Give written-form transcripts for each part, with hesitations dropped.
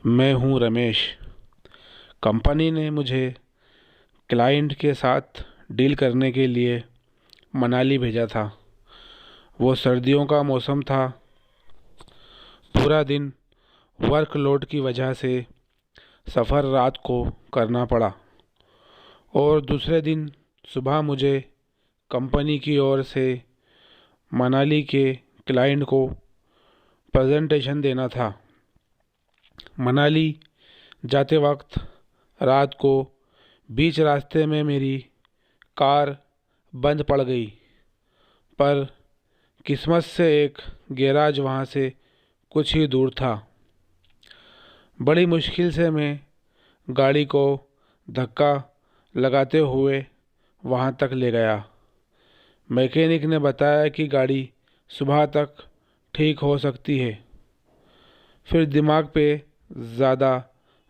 मैं हूँ रमेश। कंपनी ने मुझे क्लाइंट के साथ डील करने के लिए मनाली भेजा था। वो सर्दियों का मौसम था। पूरा दिन वर्कलोड की वजह से सफ़र रात को करना पड़ा और दूसरे दिन सुबह मुझे कंपनी की ओर से मनाली के क्लाइंट को प्रेजेंटेशन देना था। मनाली जाते वक्त रात को बीच रास्ते में मेरी कार बंद पड़ गई, पर किस्मत से एक गैराज वहाँ से कुछ ही दूर था। बड़ी मुश्किल से मैं गाड़ी को धक्का लगाते हुए वहाँ तक ले गया। मैकेनिक ने बताया कि गाड़ी सुबह तक ठीक हो सकती है। फिर दिमाग पे ज़्यादा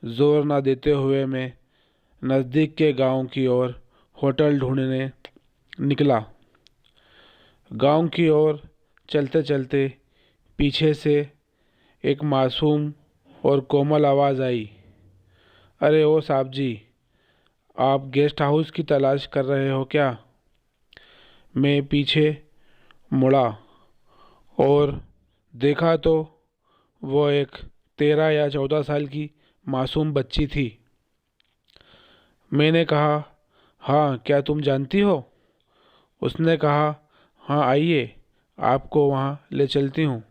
जोर न देते हुए मैं नज़दीक के गांव की ओर होटल ढूंढने निकला। गांव की ओर चलते चलते पीछे से एक मासूम और कोमल आवाज़ आई, अरे ओ साहब जी, आप गेस्ट हाउस की तलाश कर रहे हो क्या? मैं पीछे मुड़ा और देखा तो वो एक 13 या 14 साल की मासूम बच्ची थी। मैंने कहा, हाँ, क्या तुम जानती हो? उसने कहा, हाँ आइए, आपको वहाँ ले चलती हूँ।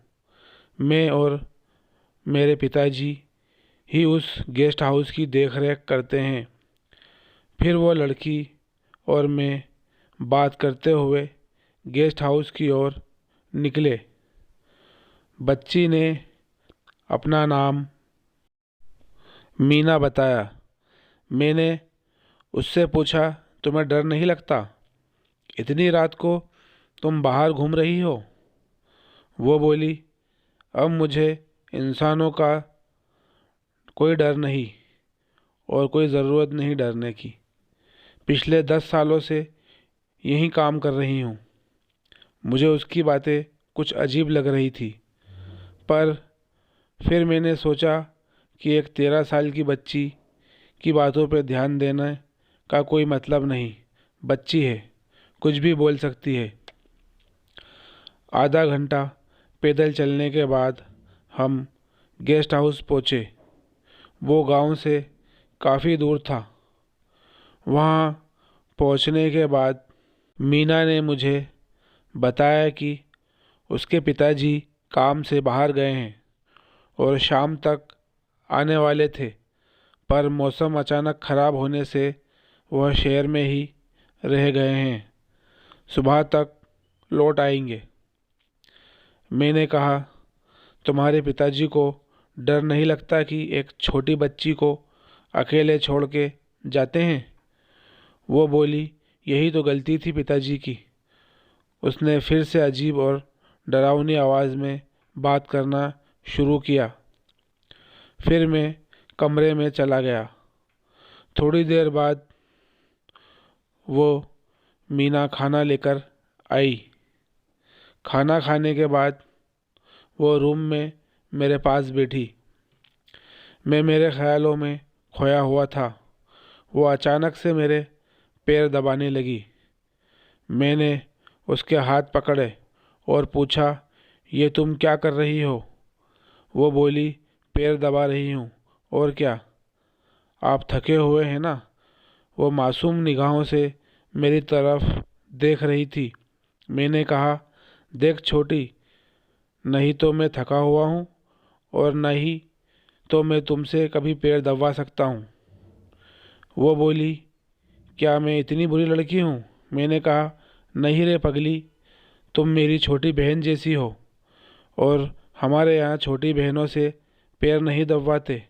मैं और मेरे पिताजी ही उस गेस्ट हाउस की देखरेख करते हैं। फिर वो लड़की और मैं बात करते हुए गेस्ट हाउस की ओर निकले। बच्ची ने अपना नाम मीना बताया। मैंने उससे पूछा, तुम्हें डर नहीं लगता? इतनी रात को तुम बाहर घूम रही हो? वो बोली, अब मुझे इंसानों का कोई डर नहीं और कोई ज़रूरत नहीं डरने की। पिछले 10 सालों से यहीं काम कर रही हूँ। मुझे उसकी बातें कुछ अजीब लग रही थी, पर फिर मैंने सोचा कि एक 13 साल की बच्ची की बातों पर ध्यान देने का कोई मतलब नहीं। बच्ची है, कुछ भी बोल सकती है। आधा घंटा पैदल चलने के बाद हम गेस्ट हाउस पहुँचे। वो गांव से काफ़ी दूर था। वहाँ पहुँचने के बाद मीना ने मुझे बताया कि उसके पिताजी काम से बाहर गए हैं और शाम तक आने वाले थे, पर मौसम अचानक ख़राब होने से वह शहर में ही रह गए हैं। सुबह तक लौट आएंगे। मैंने कहा, तुम्हारे पिताजी को डर नहीं लगता कि एक छोटी बच्ची को अकेले छोड़ के जाते हैं? वो बोली, यही तो गलती थी पिताजी की। उसने फिर से अजीब और डरावनी आवाज़ में बात करना शुरू किया। फिर मैं कमरे में चला गया। थोड़ी देर बाद वो मीना खाना लेकर आई। खाना खाने के बाद वो रूम में मेरे पास बैठी। मैं मेरे ख्यालों में खोया हुआ था। वो अचानक से मेरे पैर दबाने लगी। मैंने उसके हाथ पकड़े और पूछा, ये तुम क्या कर रही हो? वो बोली, पैर दबा रही हूँ, और क्या? आप थके हुए हैं ना? वो मासूम निगाहों से मेरी तरफ देख रही थी। मैंने कहा, देख छोटी, नहीं तो मैं थका हुआ हूँ और नहीं तो मैं तुमसे कभी पैर दबा सकता हूँ। वो बोली, क्या मैं इतनी बुरी लड़की हूँ? मैंने कहा, नहीं रे पगली, तुम मेरी छोटी बहन जैसी हो और हमारे यहाँ छोटी बहनों से पैर नहीं दबवाते।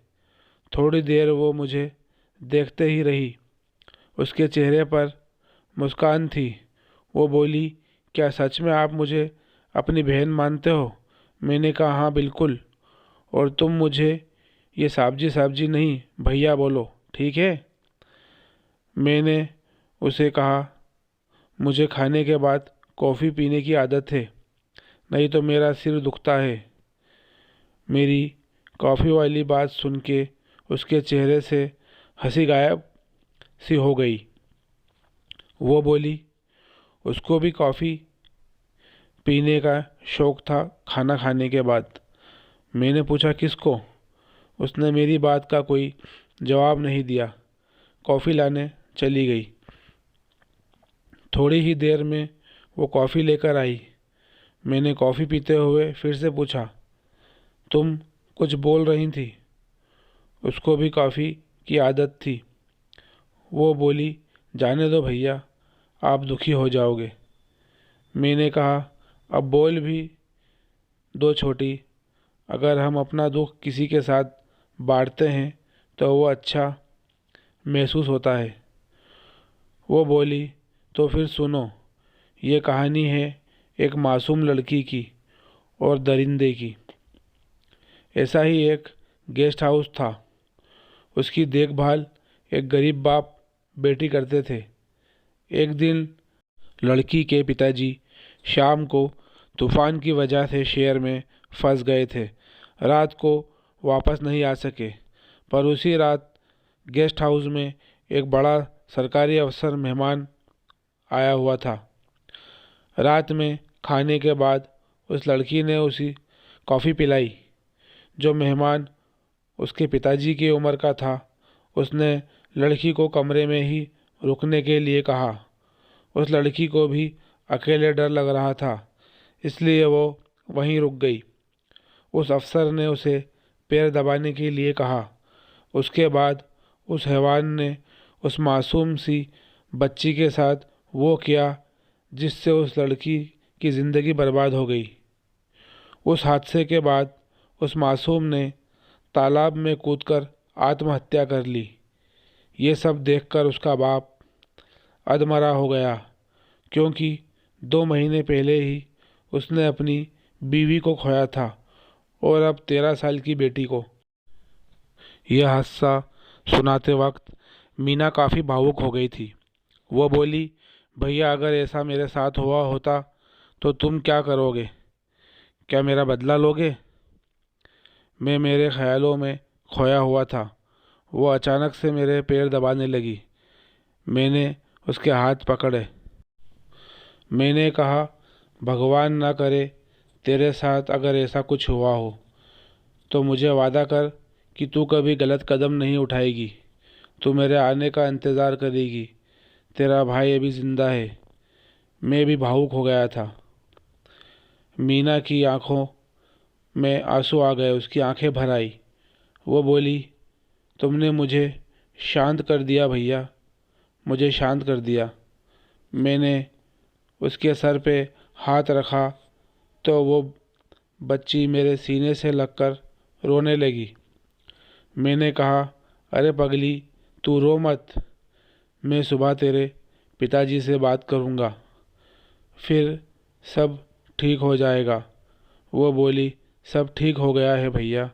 थोड़ी देर वो मुझे देखते ही रही। उसके चेहरे पर मुस्कान थी। वो बोली, क्या सच में आप मुझे अपनी बहन मानते हो? मैंने कहा, हाँ बिल्कुल। और तुम मुझे ये साबजी साबजी नहीं, भैया बोलो, ठीक है? मैंने उसे कहा, मुझे खाने के बाद कॉफ़ी पीने की आदत है, नहीं तो मेरा सिर दुखता है। मेरी कॉफ़ी वाली बात सुन के उसके चेहरे से हंसी गायब सी हो गई। वो बोली, उसको भी कॉफ़ी पीने का शौक़ था खाना खाने के बाद। मैंने पूछा, किसको? उसने मेरी बात का कोई जवाब नहीं दिया। कॉफ़ी लाने चली गई। थोड़ी ही देर में वो कॉफ़ी लेकर आई। मैंने कॉफ़ी पीते हुए फिर से पूछा, तुम कुछ बोल रही थी? उसको भी कॉफ़ी की आदत थी। वो बोली, जाने दो भैया, आप दुखी हो जाओगे। मैंने कहा, अब बोल भी दो छोटी, अगर हम अपना दुख किसी के साथ बांटते हैं तो वो अच्छा महसूस होता है। वो बोली, तो फिर सुनो, ये कहानी है एक मासूम लड़की की और दरिंदे की। ऐसा ही एक गेस्ट हाउस था। उसकी देखभाल एक गरीब बाप बेटी करते थे। एक दिन लड़की के पिताजी शाम को तूफान की वजह से शहर में फंस गए थे। रात को वापस नहीं आ सके, पर उसी रात गेस्ट हाउस में एक बड़ा सरकारी अफसर मेहमान आया हुआ था। रात में खाने के बाद उस लड़की ने उसी कॉफ़ी पिलाई। जो मेहमान उसके पिताजी की उम्र का था, उसने लड़की को कमरे में ही रुकने के लिए कहा। उस लड़की को भी अकेले डर लग रहा था, इसलिए वो वहीं रुक गई। उस अफसर ने उसे पैर दबाने के लिए कहा। उसके बाद उस हैवान ने उस मासूम सी बच्ची के साथ वो किया जिससे उस लड़की की ज़िंदगी बर्बाद हो गई। उस हादसे के बाद उस मासूम ने तालाब में कूदकर आत्महत्या कर ली। ये सब देखकर उसका बाप अधमरा हो गया, क्योंकि 2 महीने पहले ही उसने अपनी बीवी को खोया था और अब 13 साल की बेटी को। यह हादसा सुनाते वक्त मीना काफ़ी भावुक हो गई थी। वो बोली, भैया, अगर ऐसा मेरे साथ हुआ होता तो तुम क्या करोगे? क्या मेरा बदला लोगे? मैं मेरे ख्यालों में खोया हुआ था। वो अचानक से मेरे पैर दबाने लगी। मैंने उसके हाथ पकड़े। मैंने कहा, भगवान ना करे तेरे साथ अगर ऐसा कुछ हुआ हो तो मुझे वादा कर कि तू कभी गलत कदम नहीं उठाएगी। तू मेरे आने का इंतज़ार करेगी। तेरा भाई अभी ज़िंदा है। मैं भी भावुक हो गया था। मीना की आंखों में आंसू आ गए। उसकी आंखें भर आई। वो बोली, तुमने मुझे शांत कर दिया भैया, मुझे शांत कर दिया। मैंने उसके सर पे हाथ रखा तो वो बच्ची मेरे सीने से लगकर रोने लगी। मैंने कहा, अरे पगली, तू रो मत। मैं सुबह तेरे पिताजी से बात करूँगा, फिर सब ठीक हो जाएगा। वो बोली, सब ठीक हो गया है भैया,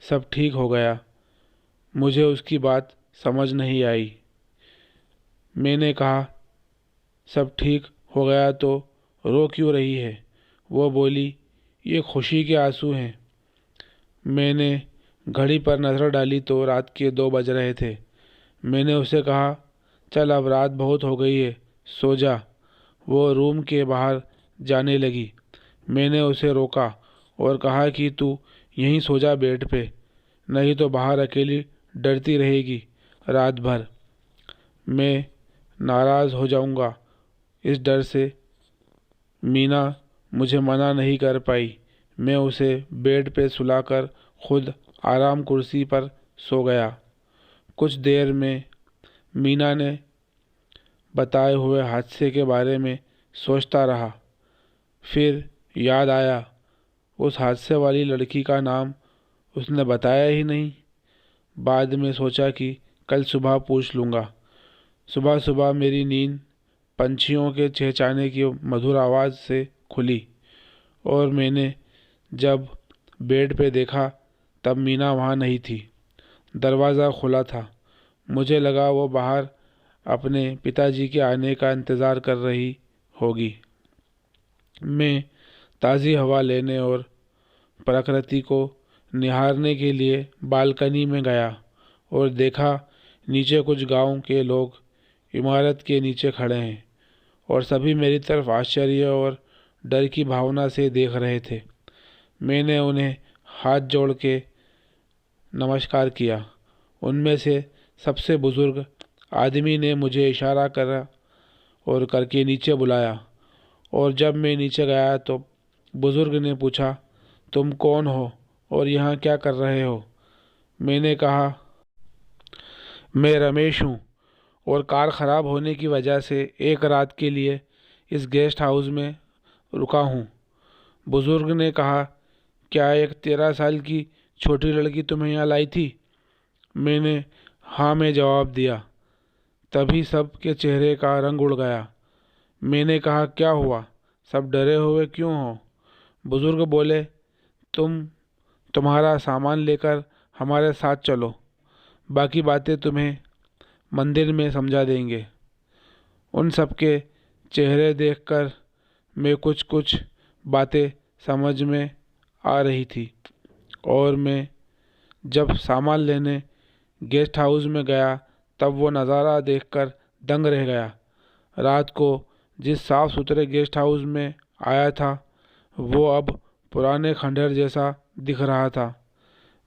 सब ठीक हो गया। मुझे उसकी बात समझ नहीं आई। मैंने कहा, सब ठीक हो गया तो रो क्यों रही है? वो बोली, ये खुशी के आंसू हैं। मैंने घड़ी पर नज़र डाली तो रात के 2 बज रहे थे। मैंने उसे कहा, चल अब रात बहुत हो गई है, सो जा। वो रूम के बाहर जाने लगी। मैंने उसे रोका और कहा कि तू यहीं सो जा बेड पे, नहीं तो बाहर अकेली डरती रहेगी रात भर। मैं नाराज़ हो जाऊंगा। इस डर से मीना मुझे मना नहीं कर पाई। मैं उसे बेड पे सुलाकर खुद आराम कुर्सी पर सो गया। कुछ देर में मीना ने बताए हुए हादसे के बारे में सोचता रहा। फिर याद आया, उस हादसे वाली लड़की का नाम उसने बताया ही नहीं। बाद में सोचा कि कल सुबह पूछ लूँगा। सुबह सुबह मेरी नींद पंछियों के चहचहाने की मधुर आवाज़ से खुली और मैंने जब बेड पे देखा तब मीना वहाँ नहीं थी। दरवाज़ा खुला था। मुझे लगा वो बाहर अपने पिताजी के आने का इंतज़ार कर रही होगी। मैं ताज़ी हवा लेने और प्रकृति को निहारने के लिए बालकनी में गया और देखा नीचे कुछ गांव के लोग इमारत के नीचे खड़े हैं और सभी मेरी तरफ आश्चर्य और डर की भावना से देख रहे थे। मैंने उन्हें हाथ जोड़ के नमस्कार किया। उनमें से सबसे बुजुर्ग आदमी ने मुझे इशारा करा और करके नीचे बुलाया और जब मैं नीचे गया तो बुजुर्ग ने पूछा, तुम कौन हो और यहाँ क्या कर रहे हो? मैंने कहा, मैं रमेश हूँ और कार ख़राब होने की वजह से एक रात के लिए इस गेस्ट हाउस में रुका हूँ। बुजुर्ग ने कहा, क्या एक 13 साल की छोटी लड़की तुम्हें यहाँ लाई थी? मैंने हाँ में जवाब दिया। तभी सब के चेहरे का रंग उड़ गया। मैंने कहा, क्या हुआ, सब डरे हुए क्यों हो? बुजुर्ग बोले, तुम्हारा सामान लेकर हमारे साथ चलो, बाकी बातें तुम्हें मंदिर में समझा देंगे। उन सब के चेहरे देखकर मैं कुछ कुछ बातें समझ में आ रही थी और मैं जब सामान लेने गेस्ट हाउस में गया तब वो नज़ारा देखकर दंग रह गया। रात को जिस साफ़ सुथरे गेस्ट हाउस में आया था वो अब पुराने खंडहर जैसा दिख रहा था।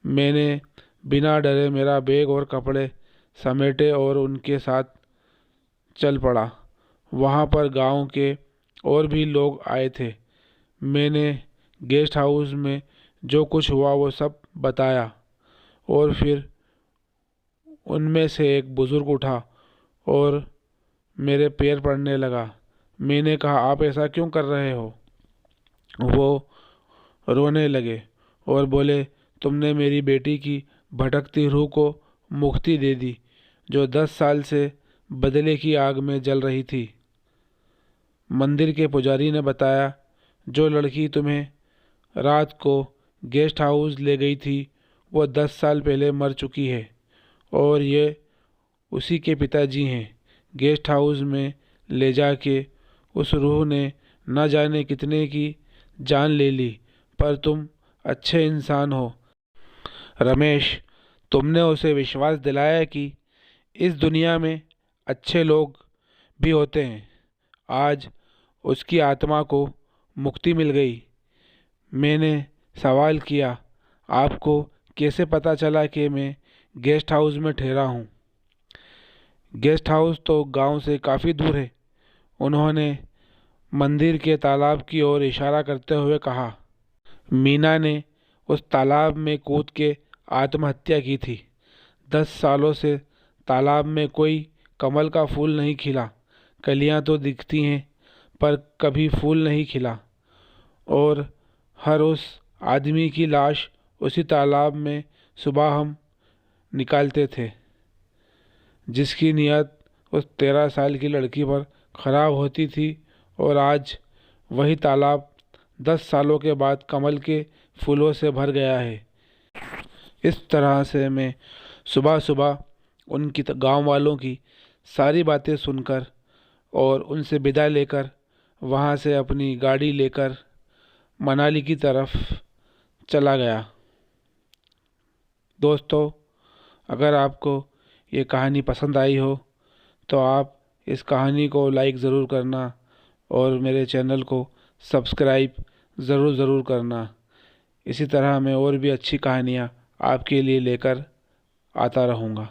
मैंने बिना डरे मेरा बैग और कपड़े समेटे और उनके साथ चल पड़ा। वहाँ पर गांव के और भी लोग आए थे। मैंने गेस्ट हाउस में जो कुछ हुआ वो सब बताया और फिर उनमें से एक बुज़ुर्ग उठा और मेरे पैर पड़ने लगा। मैंने कहा, आप ऐसा क्यों कर रहे हो? वो रोने लगे और बोले, तुमने मेरी बेटी की भटकती रूह को मुक्ति दे दी जो 10 साल से बदले की आग में जल रही थी। मंदिर के पुजारी ने बताया, जो लड़की तुम्हें रात को गेस्ट हाउस ले गई थी वो 10 साल पहले मर चुकी है और ये उसी के पिताजी हैं। गेस्ट हाउस में ले जाके उस रूह ने न जाने कितने की जान ले ली, पर तुम अच्छे इंसान हो रमेश। तुमने उसे विश्वास दिलाया कि इस दुनिया में अच्छे लोग भी होते हैं। आज उसकी आत्मा को मुक्ति मिल गई। मैंने सवाल किया, आपको कैसे पता चला कि मैं गेस्ट हाउस में ठहरा हूँ? गेस्ट हाउस तो गांव से काफ़ी दूर है, उन्होंने मंदिर के तालाब की ओर इशारा करते हुए कहा। मीना ने उस तालाब में कूद के आत्महत्या की थी। 10 सालों से तालाब में कोई कमल का फूल नहीं खिला। कलियां तो दिखती हैं पर कभी फूल नहीं खिला और हर उस आदमी की लाश उसी तालाब में सुबह हम निकालते थे जिसकी नीयत उस 13 साल की लड़की पर ख़राब होती थी। और आज वही तालाब 10 सालों के बाद कमल के फूलों से भर गया है। इस तरह से मैं सुबह सुबह उनकी गांव वालों की सारी बातें सुनकर और उनसे विदा लेकर वहां से अपनी गाड़ी लेकर मनाली की तरफ चला गया। दोस्तों, अगर आपको ये कहानी पसंद आई हो तो आप इस कहानी को लाइक ज़रूर करना और मेरे चैनल को सब्सक्राइब ज़रूर करना। इसी तरह मैं और भी अच्छी कहानियाँ आपके लिए लेकर आता रहूँगा।